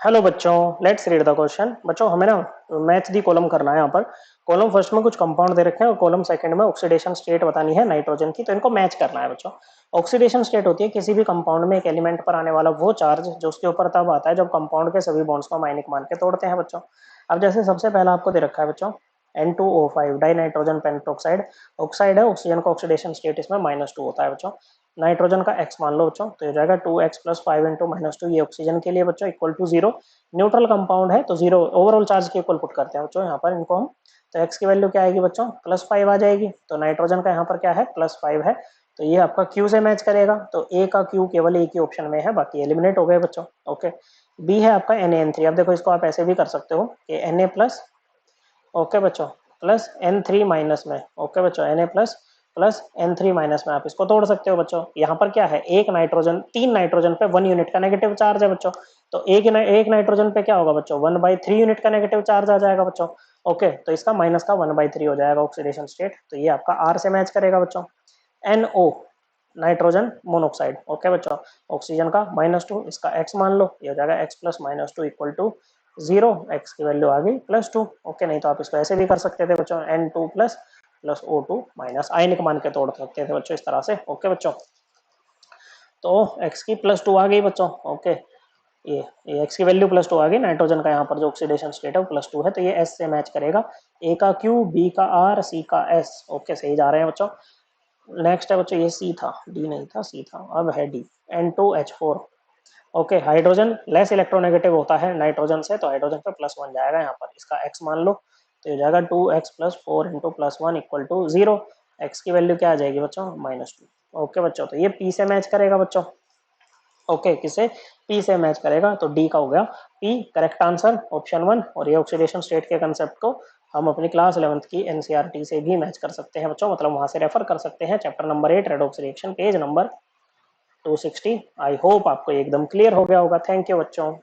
Hello बच्चों, let's read the question. बच्चों हमें ना मैथ दी कॉलम करना है। यहाँ पर कॉलम फर्स्ट में कुछ कंपाउंड दे रखे हैं और कॉलम सेकंड में ऑक्सीडेशन स्टेट बतानी है नाइट्रोजन की, तो इनको मैच करना है बच्चों। ऑक्सीडेशन स्टेट होती है किसी भी कंपाउंड में एक एलिमेंट पर आने वाला वो चार्ज जो उसके ऊपर तब आता है जब कंपाउंड के सभी बॉन्ड्स को आयनिक मान के तोड़ते हैं बच्चों। अब जैसे सबसे पहला आपको दे रखा है बच्चों N2O5 die nitrogen pentoxide. Oxide है, ऑक्सीजन का ऑक्सीडेशन स्टेट इसमें -2 होता है बच्चों। नाइट्रोजन का x मान लो बच्चों, तो ये जाएगा 2x + 5 × -2, ये ऑक्सीजन के लिए बच्चों इक्वल टू 0। न्यूट्रल कंपाउंड है तो 0 ओवरऑल चार्ज के इक्वल पुट करते हैं बच्चों यहाँ पर इनको हम। तो x की वैल्यू क्या आएगी बच्चों, +5 आ जाएगी। तो नाइट्रोजन का यहाँ पर क्या है, +5 है, तो ये आपका Q से मैच करेगा। तो A का Q केवल एक ही ऑप्शन में है, बाकी एलिमिनेट हो गए बच्चों। ओके, B है आपका NaN3। अब देखो इसको आप ऐसे भी कर सकते हो कि Na+, ओके बच्चों, +N3 माइनस में, ओके बच्चों, Na++N3 माइनस में आप इसको तोड़ सकते हो बच्चों। यहाँ पर क्या है, एक नाइट्रोजन, 3 नाइट्रोजन पे 1 यूनिट का नेगेटिव चार्ज है बच्चों। तो एक नाइट्रोजन पे क्या होगा बच्चों, 1/3 यूनिट का नेगेटिव चार्ज आ जाएगा बच्चों। ओके, तो इसका माइनस का 1/3 हो जाएगा ऑक्सीडेशन स्टेट। तो ये आपका R से मैच करेगा बच्चों। NO नाइट्रोजन मोनोक्साइड, ओके बच्चों, ऑक्सीजन का -2, इसका x मान लो, ये हो जाएगा x + -2 = 0। x की वैल्यू आ गई +2। ओके, नहीं तो आप इसको ऐसे भी कर सकते थे बच्चों, N2 + O2- आयनिक मान के तोड़ सकते थे बच्चों इस तरह से। ओके बच्चों, तो x की +2 आ गई बच्चों। ओके, ये x की वैल्यू +2 आ गई। नाइट्रोजन का यहाँ पर जो ऑक्सीडेशन स्टेट है वो +2 है, तो ये S से मैच करेगा। A का Q, B का R, C का S। ओके, सही जा रहे हैं बच्चों। नेक्स्ट है बच्चों, ये सी था, डी नहीं था, सी था, अब है D, N2H4। Okay, hydrogen less electronegative होता है नाइट्रोजन से, तो हाइड्रोजन पे +1 जाएगा यहाँ पर। इसका x मान लो, तो ये जाएगा 2x + 4 × +1 = 0। x की वैल्यू क्या आ जाएगी बच्चों, -2। ओके बच्चों, तो ये p से मैच करेगा बच्चों। ओके, किसे, p से मैच करेगा, तो d का हो गया p करेक्ट आंसर, ऑप्शन 1। और ये ऑक्सीडेशन स्टेट के कंसेप्ट को हम अपनी क्लास 11th की एनसीईआरटी से भी मैच कर सकते हैं बच्चों, मतलब वहां से रेफर कर सकते हैं। Chapter number 8 redox reaction, page number 260। I hope आपको एकदम क्लियर हो गया होगा। थैंक यू बच्चों।